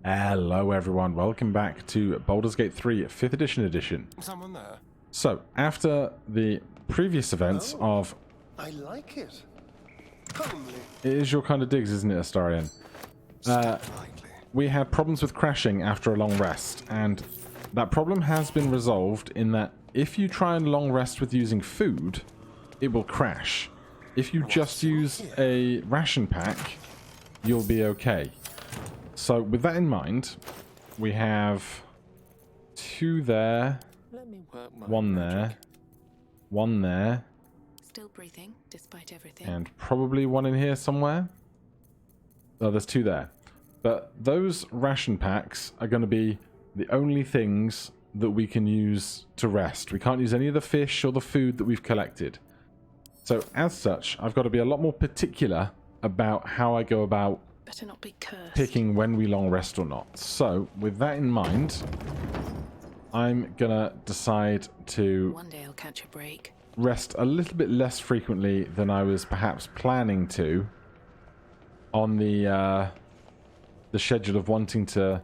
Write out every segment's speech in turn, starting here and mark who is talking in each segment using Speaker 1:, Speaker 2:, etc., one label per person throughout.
Speaker 1: Hello everyone, welcome back to Baldur's Gate 3 5th edition.
Speaker 2: Someone there?
Speaker 1: So, after the previous events of...
Speaker 2: I like it. Homely.
Speaker 1: It is your kind of digs, isn't it, Astarion? We had problems with crashing after a long rest, and that problem has been resolved in that if you try and long rest with using food, it will crash. If you just use a ration pack, you'll be okay. So with that in mind, we have 2 there, one there, one there,
Speaker 3: still breathing despite everything,
Speaker 1: and probably one in here somewhere. Oh, there's 2 there. But those ration packs are going to be the only things that we can use to rest. We can't use any of the fish or the food that we've collected. So as such, I've got to be a lot more particular about how I go about
Speaker 3: better not be cursed,
Speaker 1: picking when we long rest or not. So with that in mind, I'm gonna decide to
Speaker 3: one day I'll catch a break,
Speaker 1: rest a little bit less frequently than I was perhaps planning to on the schedule of wanting to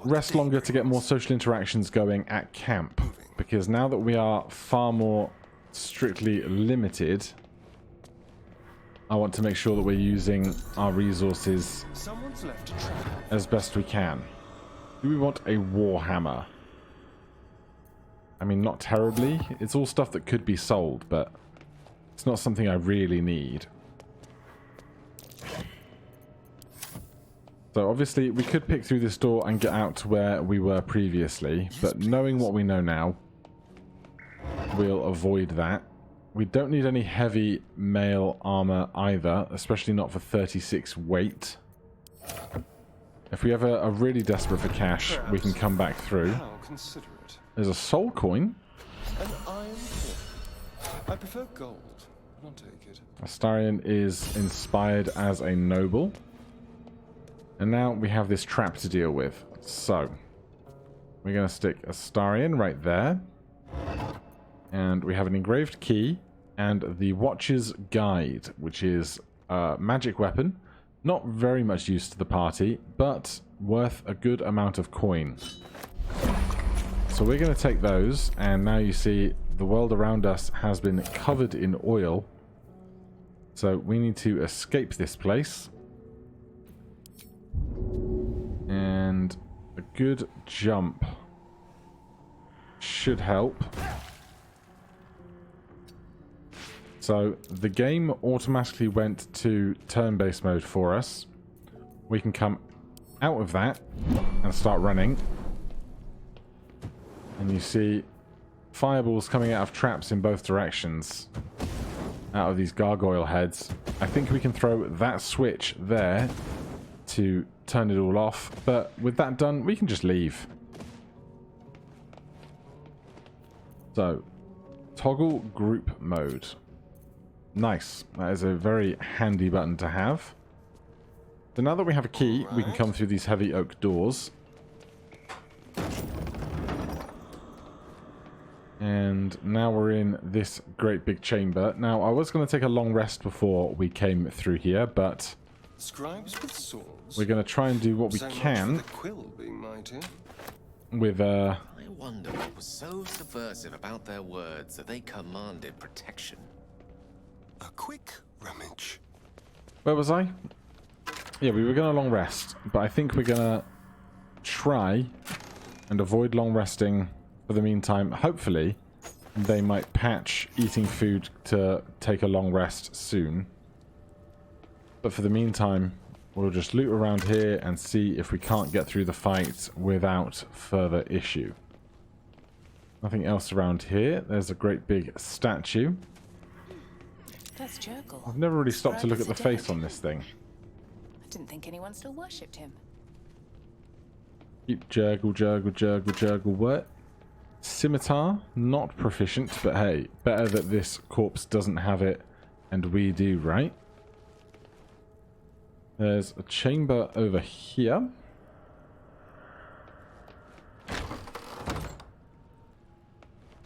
Speaker 1: rest longer to get more social interactions going at camp. Because now that we are far more strictly limited, I want to make sure that we're using our resources as best we can. Do we want a warhammer? I mean, not terribly. It's all stuff that could be sold, but it's not something I really need. So obviously we could pick through this door and get out to where we were previously, but knowing what we know now, we'll avoid that. We don't need any heavy mail armor either, especially not for 36 weight. If we ever are really desperate for cash, we can come back through. There's a soul coin.
Speaker 2: An iron coin. I prefer gold. I'll take it.
Speaker 1: Astarion is inspired as a noble. And now we have this trap to deal with. So, we're going to stick Astarion right there. And we have an engraved key and the Watcher's Guide, which is a magic weapon. Not very much use to the party, but worth a good amount of coin. So we're going to take those, and now you see the world around us has been covered in oil. So we need to escape this place. And a good jump should help. So the game automatically went to turn-based mode for us. We can come out of that and start running. And you see fireballs coming out of traps in both directions. Out of these gargoyle heads. I think we can throw that switch there to turn it all off. But with that done, we can just leave. So, toggle group mode. Nice. That is a very handy button to have. So now that we have a key, we can come through these heavy oak doors. And now we're in this great big chamber. Now, I was going to take a long rest before we came through here, but
Speaker 2: Scribes with swords.
Speaker 1: we're going to try and do what we can with
Speaker 4: I wonder what was so subversive about their words that they commanded protection.
Speaker 2: A quick rummage.
Speaker 1: Where was I? Yeah, we were going to long rest, but I think we're going to try and avoid long resting for the meantime. Hopefully, they might patch eating food to take a long rest soon. But for the meantime, we'll just loot around here and see if we can't get through the fight without further issue. Nothing else around here. There's a great big statue.
Speaker 3: that's Jurgle.
Speaker 1: I've never really stopped to look at the face on this thing.
Speaker 3: I didn't think anyone still worshipped him.
Speaker 1: Keep Jurgle, Jurgle, Jurgle, Jurgle. What? Scimitar? Not proficient, but hey, better that this corpse doesn't have it and we do, right? There's a chamber over here.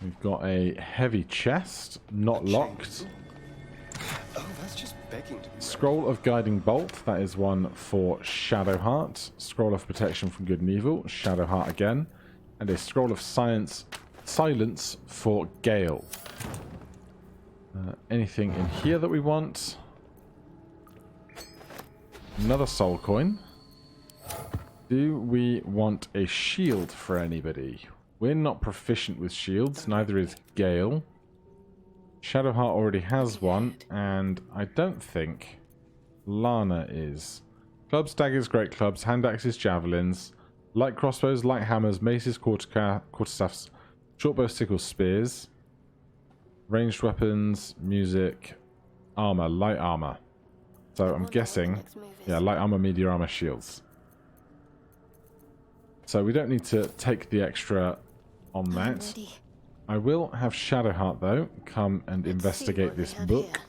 Speaker 1: We've got a heavy chest, not locked.
Speaker 2: Oh, that's It's just begging to be read.
Speaker 1: Scroll of Guiding Bolt, that is one for Shadowheart. Scroll of Protection from Good and Evil, Shadowheart again. And a Scroll of Silence for Gale. Anything in here that we want? Another soul coin. Do we want a shield for anybody? We're not proficient with shields, neither is Gale. Shadowheart already has one, and I don't think Lana is. Clubs, daggers, great clubs, hand axes, javelins, light crossbows, light hammers, maces, quarterstaffs, shortbows, sickles, spears, ranged weapons, music, armor, light armor. So I'm guessing, yeah, light armor, medium armor, shields. So we don't need to take the extra on that. I will have Shadowheart, though, come and investigate this book.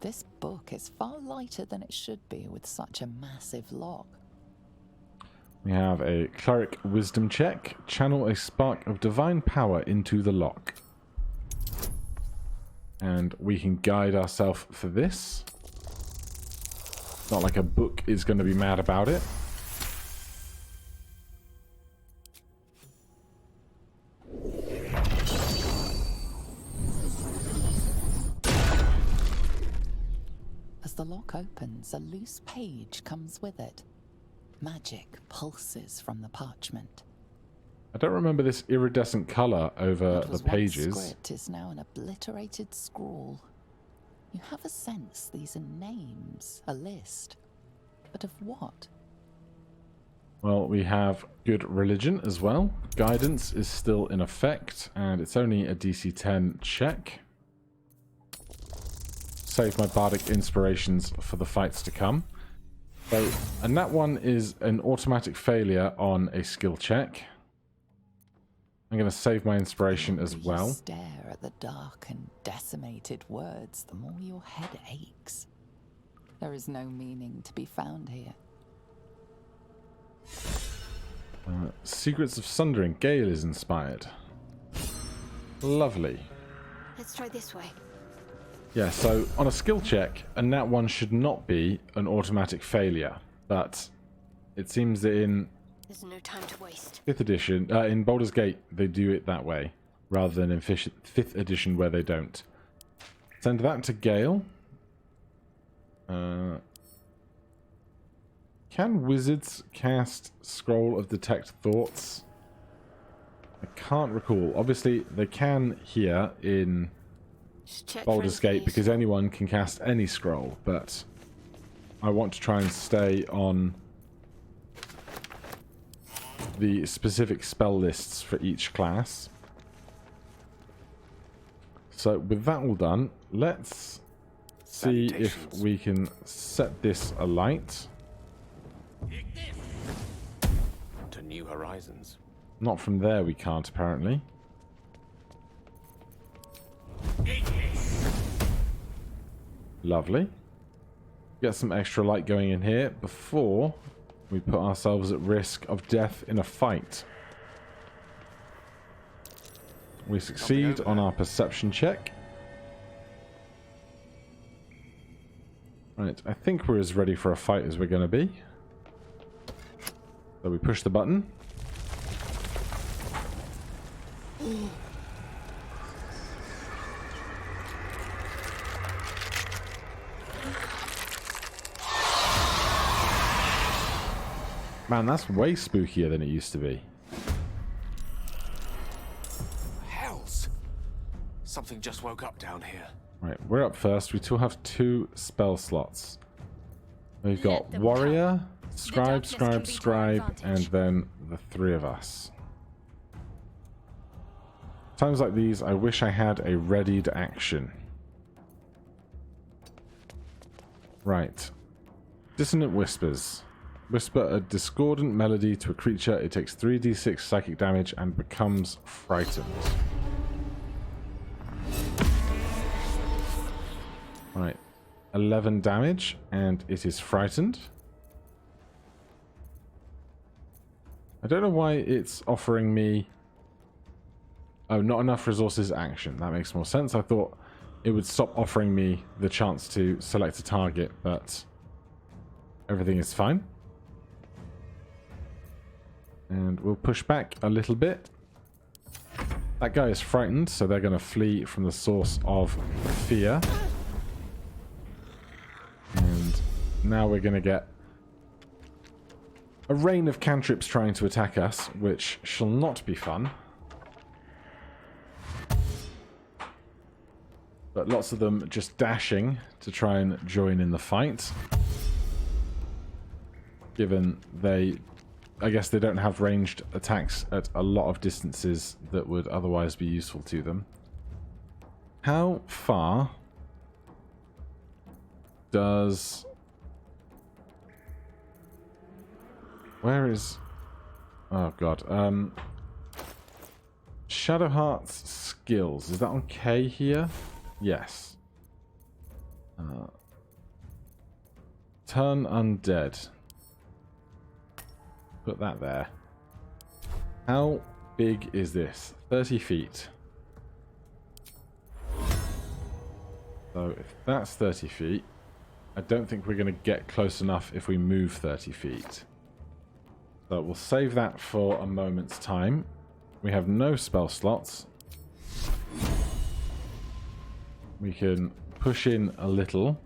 Speaker 5: This book is far lighter than it should be with such a massive lock.
Speaker 1: We have a Cleric Wisdom check. Channel a spark of divine power into the lock. And we can guide ourselves for this. Not like a book is going to be mad about it.
Speaker 5: As the lock opens, a loose page comes with it. Magic pulses from the parchment.
Speaker 1: I don't remember this iridescent color over
Speaker 5: What
Speaker 1: the
Speaker 5: was once
Speaker 1: pages.
Speaker 5: script is now an obliterated scrawl. You have a sense these are names, a list. But of what?
Speaker 1: Well, we have good religion as well. Guidance is still in effect, and it's only a DC 10 check. Save my bardic inspirations for the fights to come. So, and that one is an automatic failure on a skill check. I'm going to save my inspiration as
Speaker 5: The more
Speaker 1: well.
Speaker 5: you stare at the dark and decimated words, the more your head aches. There is no meaning to be found here.
Speaker 1: Secrets of Sundering. Gale is inspired. Lovely.
Speaker 6: Let's try this way.
Speaker 1: Yeah, so on a skill check, a nat 1 should not be an automatic failure. But it seems that in
Speaker 6: There's no time to waste.
Speaker 1: 5th edition, in Baldur's Gate, they do it that way, rather than in 5th edition where they don't. Send that to Gale. Can wizards cast Scroll of Detect Thoughts? I can't recall. Obviously, they can here in
Speaker 6: Just check
Speaker 1: Baldur's
Speaker 6: for
Speaker 1: Gate because
Speaker 6: information.
Speaker 1: anyone can cast any scroll, but I want to try and stay on the specific spell lists for each class. So with that all done, let's see if
Speaker 2: Salutations.
Speaker 1: we can set this alight.
Speaker 4: To new horizons.
Speaker 1: Not from there we can't, apparently. Lovely. Get some extra light going in here before we put ourselves at risk of death in a fight. We succeed on our perception check. Right, I think we're as ready for a fight as we're going to be. So we push the button. Man, that's way spookier than it used to be.
Speaker 4: Hells! Something just woke up down here.
Speaker 1: Right, we're up first. We still have 2 spell slots. We've got
Speaker 6: Let them
Speaker 1: Warrior, Scribe,
Speaker 6: darkness can
Speaker 1: Scribe,
Speaker 6: be to our
Speaker 1: Scribe, and
Speaker 6: advantage.
Speaker 1: then the 3 of us. Times like these, I wish I had a readied action. Right. Dissonant Whispers. Whisper a discordant melody to a creature. It takes 3d6 psychic damage and becomes frightened. Right. 11 damage, and it is frightened. I don't know why it's offering me... Oh, not enough resources action. That makes more sense. I thought it would stop offering me the chance to select a target, but everything is fine. And we'll push back a little bit. That guy is frightened, so they're going to flee from the source of fear. And now we're going to get a rain of cantrips trying to attack us, which shall not be fun. But lots of them just dashing to try and join in the fight. Given I guess they don't have ranged attacks at a lot of distances that would otherwise be useful to them. How far does... Where is... Oh god. Shadowheart's skills. Is that on K here? Yes. Turn undead. Put that there. How big is this? 30 feet. So if that's 30 feet, I don't think we're going to get close enough if we move 30 feet. So we'll save that for a moment's time. We have no spell slots. We can push in a little.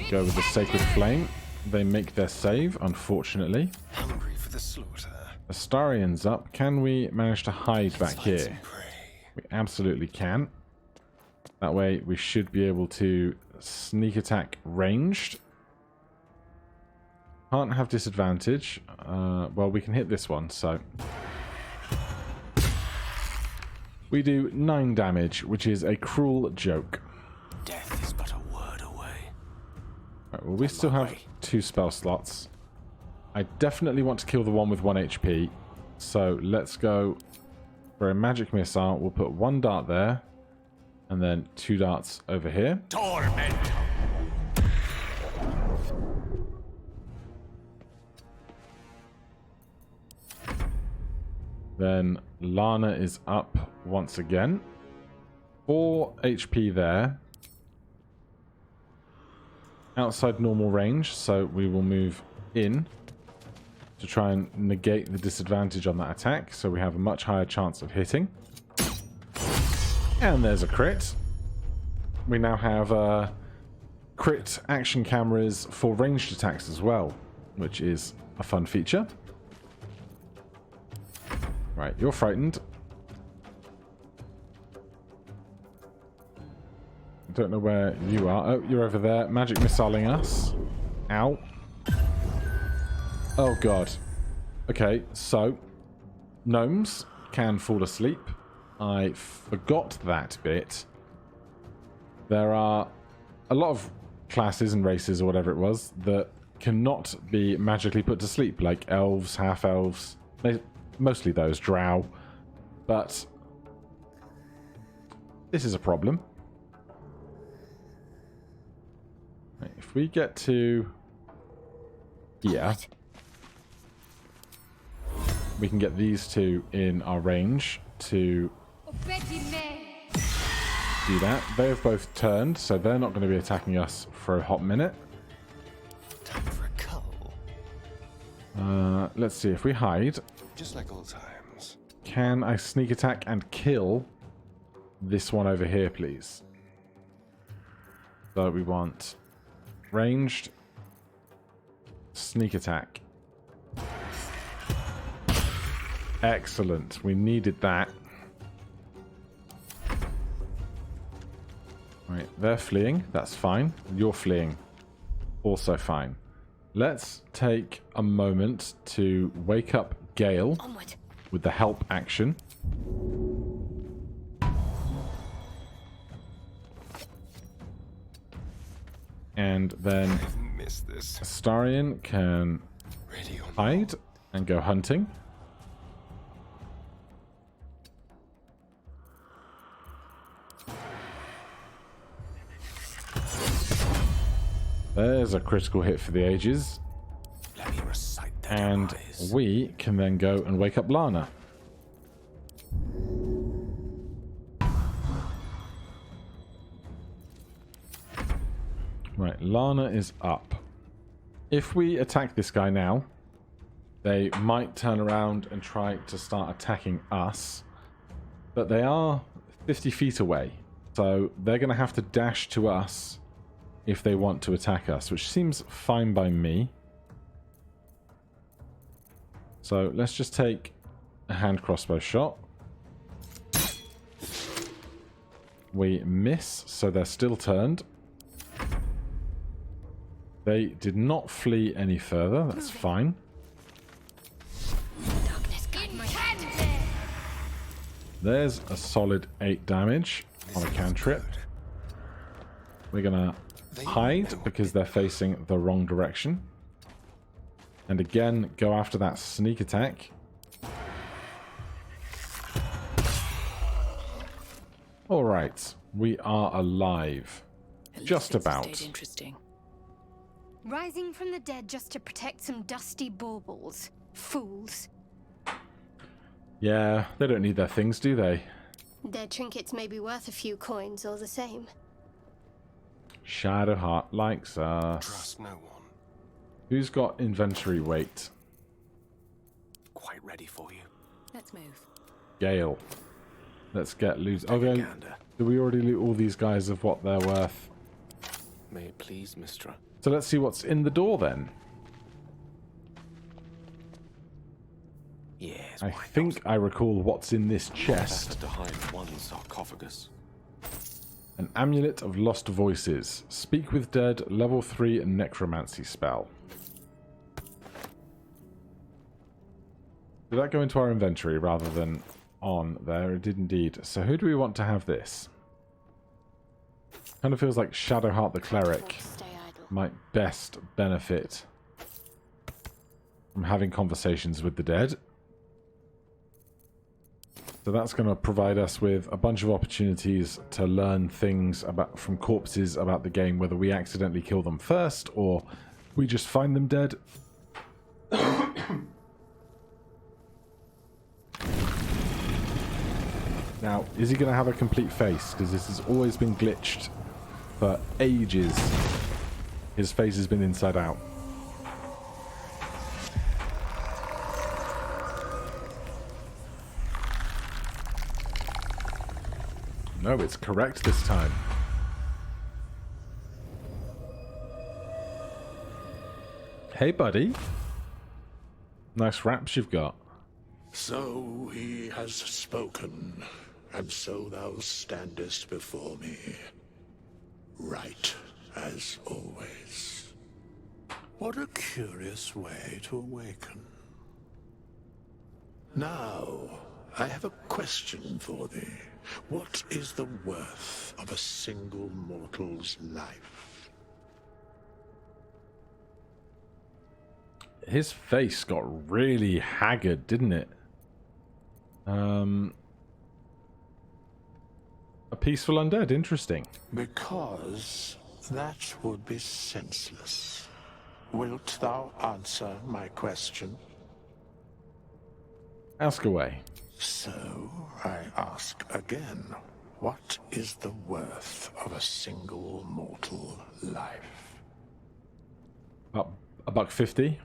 Speaker 1: Go with the Sacred Flame. They make their save, unfortunately.
Speaker 2: Hungry for the slaughter.
Speaker 1: Astarion's up. Can we manage to hide back here? We absolutely can. That way we should be able to sneak attack ranged. Can't have disadvantage. Well, we can hit this one, so... We do 9 damage, which is a cruel joke.
Speaker 2: Death is but a word away.
Speaker 1: Right, well, we still have 2 spell slots. I definitely want to kill the one with 1 HP. So let's go for a magic missile. We'll put 1 dart there. And then 2 darts over here.
Speaker 2: Torment.
Speaker 1: Then Lana is up once again. 4 HP there. Outside normal range, so we will move in to try and negate the disadvantage on that attack, so we have a much higher chance of hitting. And there's a crit. We now have crit action cameras for ranged attacks as well, which is a fun feature. Right, you're frightened. I don't know where you are. Oh, you're over there. Magic missiling us. Ow. Oh, God. Okay, so gnomes can fall asleep. I forgot that bit. There are a lot of classes and races or whatever it was that cannot be magically put to sleep, like elves, half-elves, mostly those, drow. But this is a problem. Right, if we get to here, we can get these 2 in our range to do that. They have both turned, so they're not going to be attacking us for a hot minute.
Speaker 2: Time for a cull.
Speaker 1: Let's see if we hide.
Speaker 2: Just like old times.
Speaker 1: Can I sneak attack and kill this one over here, please? So we want ranged sneak attack. Excellent. We needed that. Right, they're fleeing. That's fine. You're fleeing. Also fine. Let's take a moment to wake up Gale
Speaker 6: Onward.
Speaker 1: with the help action. And then
Speaker 2: I've missed this.
Speaker 1: Astarion can
Speaker 2: Ready or not.
Speaker 1: hide and go hunting. There's a critical hit for the ages.
Speaker 2: Let me recite that
Speaker 1: And
Speaker 2: demise.
Speaker 1: we can then go and wake up Lana. Right, Lana is up. If we attack this guy now, they might turn around and try to start attacking us. But they are 50 feet away. So they're going to have to dash to us if they want to attack us, which seems fine by me. So let's just take a hand crossbow shot. We miss, so they're still turned. They did not flee any further, that's fine.
Speaker 6: Darkness guide my hand.
Speaker 1: There's a solid 8 damage on a cantrip. We're gonna hide because they're facing the wrong direction. And again, go after that sneak attack. Alright, we are alive.
Speaker 3: At
Speaker 1: Just
Speaker 3: least it's
Speaker 1: about.
Speaker 3: stayed interesting.
Speaker 6: Rising from the dead just to protect some dusty baubles. Fools.
Speaker 1: Yeah, they don't need their things, do they?
Speaker 6: Their trinkets may be worth a few coins all the same.
Speaker 1: Shadowheart likes us.
Speaker 2: Trust no one.
Speaker 1: Who's got inventory weight?
Speaker 2: Quite ready for you.
Speaker 3: Let's move.
Speaker 1: Gale. Let's get loot.
Speaker 2: Take a
Speaker 1: Okay,
Speaker 2: gander.
Speaker 1: did we already loot all these guys of what they're worth?
Speaker 2: May it please, Mistra.
Speaker 1: So let's see what's in the door then.
Speaker 2: Yes,
Speaker 1: I
Speaker 2: why
Speaker 1: think I recall what's in this
Speaker 2: not?
Speaker 1: chest.
Speaker 2: Better to hide one sarcophagus.
Speaker 1: An amulet of lost voices. Speak with dead, level 3 necromancy spell. Did that go into our inventory rather than on there? It did indeed. So who do we want to have this? Kind of feels like Shadowheart the Cleric
Speaker 6: Stay idle.
Speaker 1: might best benefit from having conversations with the dead. So that's going to provide us with a bunch of opportunities to learn things about from corpses about the game, whether we accidentally kill them first or we just find them dead. Now, is he going to have a complete face? Because this has always been glitched for ages. His face has been inside out. No, it's correct this time. Hey, buddy. Nice raps you've got.
Speaker 7: So he has spoken, and so thou standest before me, right as always. What a curious way to awaken. Now, I have a question for thee. What is the worth of a single mortal's life?
Speaker 1: His face got really haggard, didn't it? A peaceful undead, interesting.
Speaker 7: Because that would be senseless. Wilt thou answer my question?
Speaker 1: Ask away.
Speaker 7: So, I ask again, what is the worth of a single mortal life?
Speaker 1: About $1.50.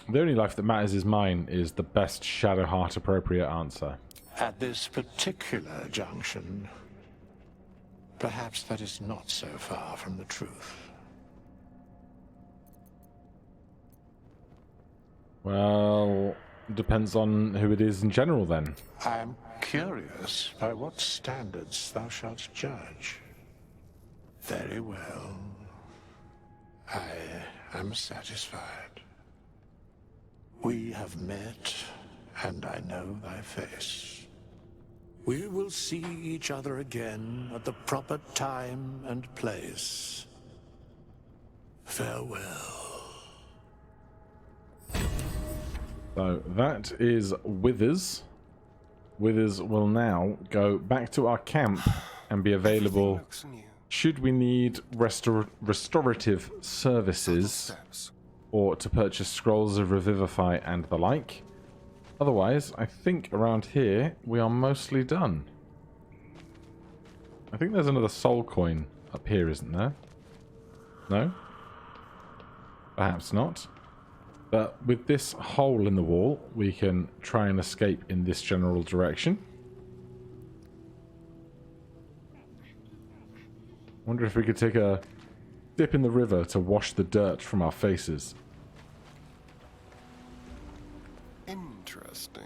Speaker 1: The only life that matters is mine is the best Shadowheart appropriate answer.
Speaker 7: At this particular junction, perhaps that is not so far from the truth.
Speaker 1: Well, depends on who it is in general then.
Speaker 7: I am curious by what standards thou shalt judge. Very well. I am satisfied. We have met, and I know thy face. We will see each other again at the proper time and place. Farewell.
Speaker 1: So that is Withers. Withers will now go back to our camp and be available
Speaker 2: Looks new.
Speaker 1: should we need restorative services
Speaker 2: Steps.
Speaker 1: or to purchase scrolls of Revivify and the like. Otherwise, I think around here we are mostly done. I think there's another soul coin up here, isn't there? No? Perhaps not. But with this hole in the wall, we can try and escape in this general direction. Wonder if we could take a dip in the river to wash the dirt from our faces.
Speaker 2: Interesting.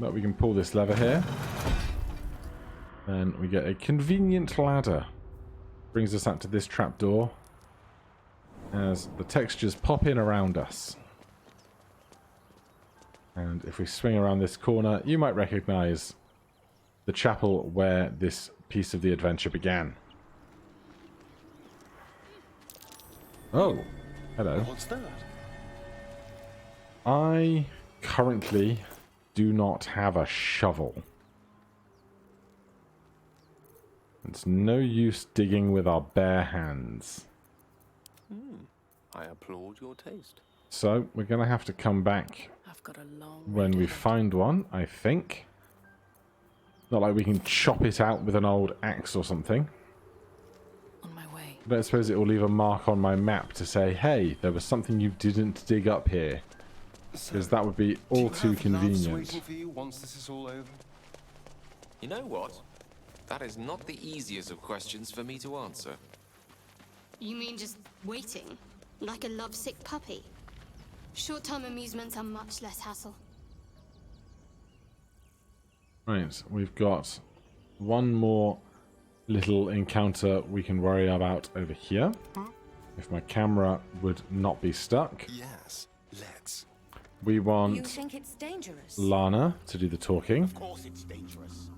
Speaker 1: But we can pull this lever here. Then we get a convenient ladder. Brings us up to this trapdoor. As the textures pop in around us. And if we swing around this corner, you might recognize the chapel where this piece of the adventure began. Oh, hello.
Speaker 2: What's that?
Speaker 1: I currently do not have a shovel. It's no use digging with our bare hands.
Speaker 4: I applaud your taste.
Speaker 1: So we're going to have to come back
Speaker 3: I've got a long
Speaker 1: when we find one, I think. Not like we can chop it out with an old axe or something.
Speaker 3: on my way.
Speaker 1: I don't suppose it will leave a mark on my map to say, hey, there was something you didn't dig up here. Because that would be all too
Speaker 2: Do you have loves
Speaker 1: convenient.
Speaker 2: waiting for you once this is all over?
Speaker 4: You know what? That is not the easiest of questions for me to answer.
Speaker 6: You mean just waiting? Like a lovesick puppy? Short-term amusements are much less hassle.
Speaker 1: Right, we've got one more little encounter we can worry about over here. If my camera would not be stuck.
Speaker 2: Yes, let's.
Speaker 1: We
Speaker 8: You
Speaker 1: want
Speaker 8: think it's dangerous?
Speaker 1: Lana to do the talking.
Speaker 9: Of course it's dangerous.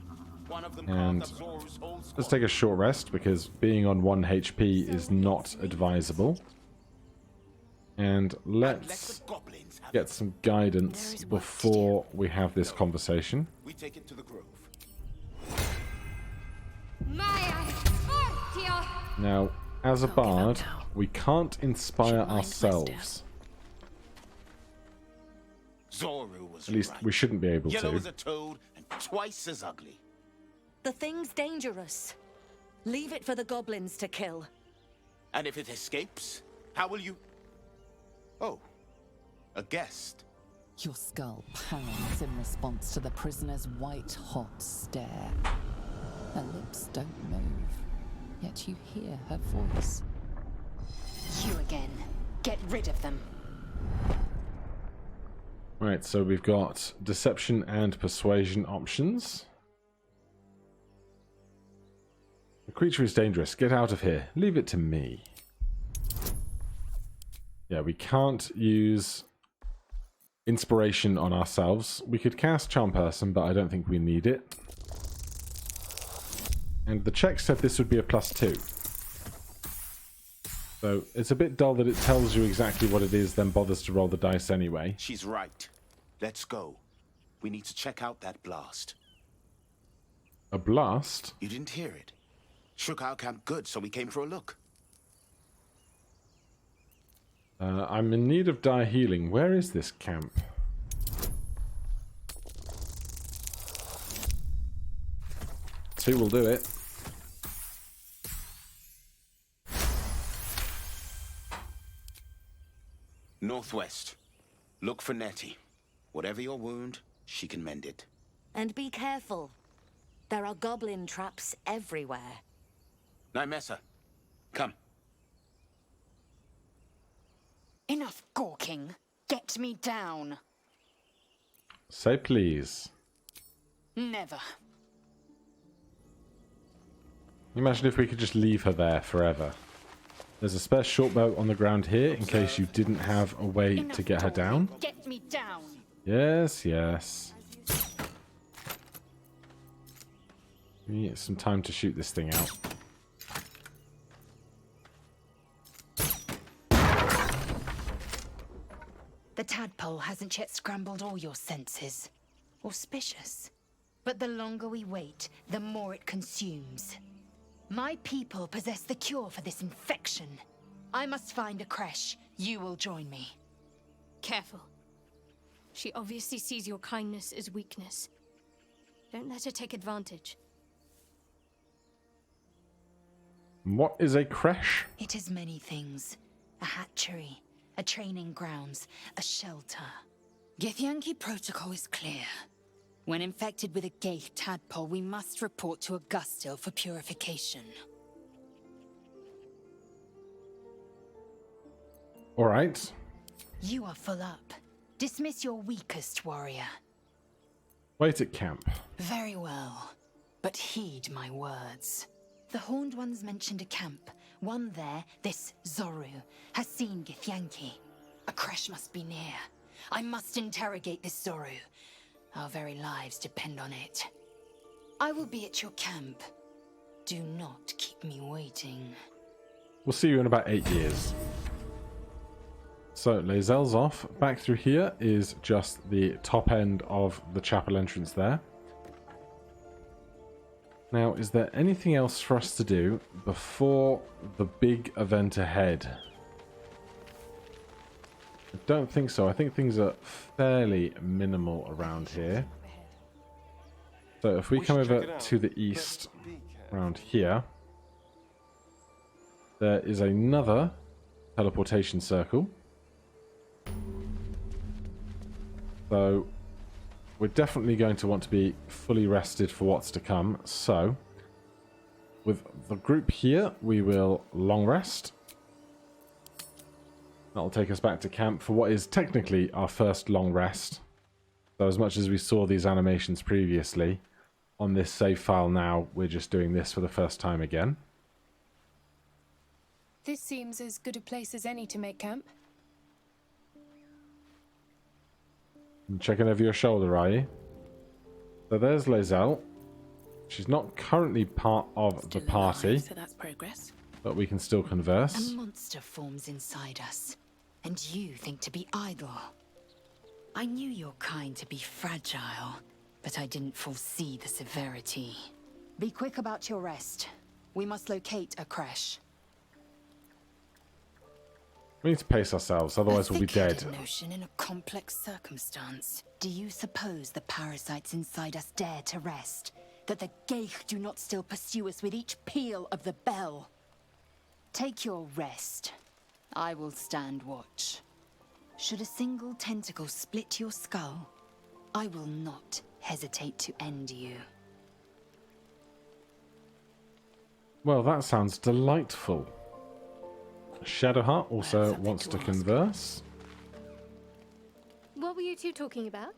Speaker 9: One of them
Speaker 1: And
Speaker 9: carved up Zor's whole
Speaker 1: let's
Speaker 9: squad.
Speaker 1: take a short rest because being on 1 HP is not advisable. And
Speaker 9: Let
Speaker 1: let's
Speaker 9: the goblins have
Speaker 1: get
Speaker 9: it.
Speaker 1: some guidance before we have this conversation.
Speaker 9: We take it to the grove.
Speaker 1: Now, as a
Speaker 3: Can't give up
Speaker 1: bard,
Speaker 3: now.
Speaker 1: we can't inspire
Speaker 3: Should mind my
Speaker 1: ourselves.
Speaker 9: Zoru was
Speaker 1: At least
Speaker 9: right.
Speaker 1: we shouldn't be able
Speaker 9: Yellow
Speaker 1: to.
Speaker 9: as a toad and twice as ugly.
Speaker 8: The thing's dangerous. Leave it for the goblins to kill.
Speaker 9: And if it escapes, how will you... Oh, a guest.
Speaker 5: Your skull pounds in response to the prisoner's white-hot stare. Her lips don't move, yet you hear her voice.
Speaker 3: You again. Get rid of them.
Speaker 1: Right, so we've got deception and persuasion options. The creature is dangerous. Get out of here. Leave it to me. Yeah, we can't use inspiration on ourselves. We could cast Charm Person, but I don't think we need it. And the check said this would be a +2. So it's a bit dull that it tells you exactly what it is, then bothers to roll the dice anyway.
Speaker 9: She's right. Let's go. We need to check out that blast.
Speaker 1: A blast?
Speaker 9: You didn't hear it. Shook our camp good, so we came for a look.
Speaker 1: I'm in need of dire healing. Where is this camp? Two will do it.
Speaker 9: Northwest. Look for Nettie. Whatever your wound, she can mend it.
Speaker 8: And be careful. There are goblin traps everywhere.
Speaker 9: Nymessa, come.
Speaker 3: Enough gawking. Get me down.
Speaker 1: Say please.
Speaker 3: Never.
Speaker 1: Imagine if we could just leave her there forever. There's a spare short bow on the ground here in case you didn't have a way to get her down.
Speaker 3: Get me down.
Speaker 1: Yes, yes. We need some time to shoot this thing out.
Speaker 3: The tadpole hasn't yet scrambled all your senses. Auspicious. But the longer we wait, the more it consumes. My people possess the cure for this infection. I must find a creche. You will join me. Careful.
Speaker 6: She obviously sees your kindness as weakness. Don't let her take advantage.
Speaker 1: What is a creche?
Speaker 3: It is many things. A hatchery, a training grounds, a shelter. Githyanki protocol is clear. When infected with a Gaith tadpole, we must report to Augustil for purification.
Speaker 1: Alright.
Speaker 3: You are full up. Dismiss your weakest warrior.
Speaker 1: Wait at camp.
Speaker 3: Very well, but heed my words. The Horned Ones mentioned a camp. One there, this Zoru, has seen Githyanki. A creche must be near. I must interrogate this Zoru. Our very lives depend on it. I will be at your camp. Do not keep me waiting.
Speaker 1: We'll see you in about 8 years. So, Lae'zel's off. Back through here is just the top end of the chapel entrance there. Now, is there anything else for us to do before the big event ahead? I don't think so. I think things are fairly minimal around here. So if we come over to the east, around here, there is another teleportation circle. So we're definitely going to want to be fully rested for what's to come. So with the group here, we will long rest. That'll take us back to camp for what is technically our first long rest. So as much as we saw these animations previously, on this save file now, we're just doing this for the first time again.
Speaker 10: This seems as good a place as any to make camp.
Speaker 1: Checking over your shoulder, are you? So there's Lae'zel. She's not currently part of the party,
Speaker 10: so that's progress.
Speaker 1: but we can still converse.
Speaker 3: A monster forms inside us, and you think to be idle. I knew your kind to be fragile, but I didn't foresee the severity. Be quick about your rest. We must locate a creche.
Speaker 1: We need to pace ourselves, otherwise we'll be dead.
Speaker 3: A notion in a complex circumstance. Do you suppose the parasites inside us dare to rest? That the Gaith do not still pursue us with each peal of the bell? Take your rest. I will stand watch. Should a single tentacle split your skull, I will not hesitate to end you.
Speaker 1: Well, that sounds delightful. Shadowheart also wants to converse.
Speaker 6: What were you two talking about?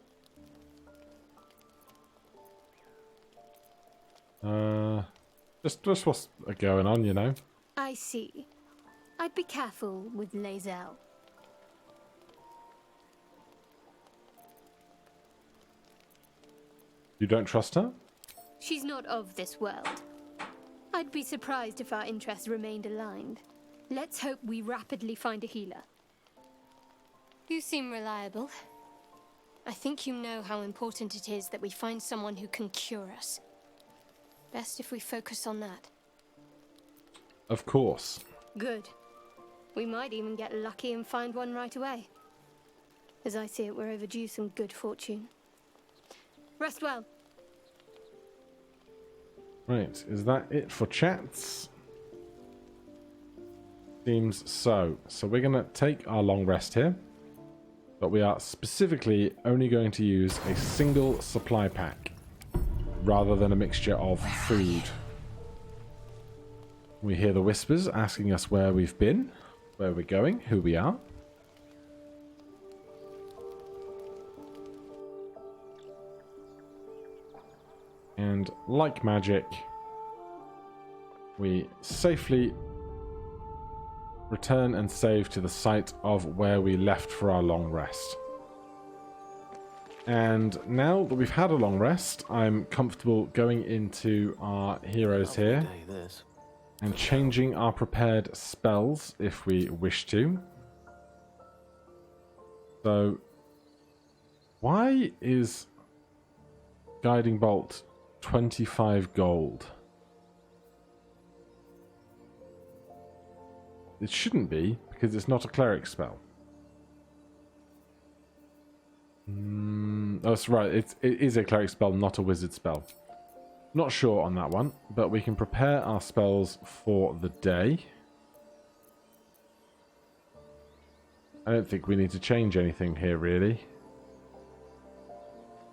Speaker 1: Just what's going on, you know.
Speaker 6: I see. I'd be careful with Lae'zel.
Speaker 1: You don't trust her?
Speaker 6: She's not of this world. I'd be surprised if our interests remained aligned. Let's hope we rapidly find a healer. You seem reliable. I think you know how important it is that we find someone who can cure us. Best if we focus on that.
Speaker 1: Of course.
Speaker 6: Good. We might even get lucky and find one right away. As I see it, we're overdue some good fortune. Rest well.
Speaker 1: Right, is that it for chats? Seems so. So we're going to take our long rest here. But we are specifically only going to use a single supply pack, rather than a mixture of food. We hear the whispers asking us where we've been, where we're going, who we are. And like magic, we safely return and save to the site of where we left for our long rest. And now that we've had a long rest, I'm comfortable going into our heroes here and changing our prepared spells if we wish to. So, why is Guiding Bolt 25 gold? It shouldn't be, because it's not a cleric spell. Oh, that's right. It is a cleric spell, not a wizard spell. Not sure on that one, but we can prepare our spells for the day. I don't think we need to change anything here, really.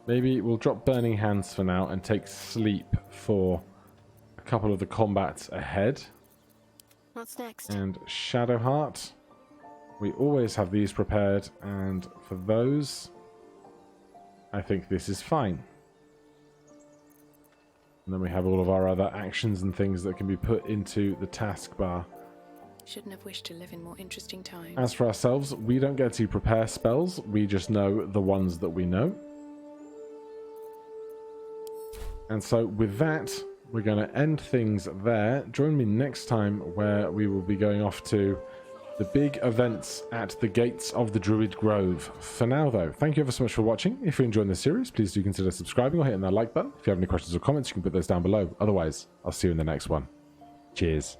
Speaker 1: Maybe we'll drop Burning Hands for now and take Sleep for a couple of the combats ahead.
Speaker 6: What's next?
Speaker 1: And Shadowheart. We always have these prepared, and for those, I think this is fine. And then we have all of our other actions and things that can be put into the taskbar.
Speaker 10: Shouldn't have wished to live in more interesting times.
Speaker 1: As for ourselves, we don't get to prepare spells. We just know the ones that we know. And so with that, we're going to end things there. Join me next time where we will be going off to the big events at the gates of the Druid Grove. For now, though, thank you ever so much for watching. If you're enjoying this series, please do consider subscribing or hitting that like button. If you have any questions or comments, you can put those down below. Otherwise, I'll see you in the next one. Cheers.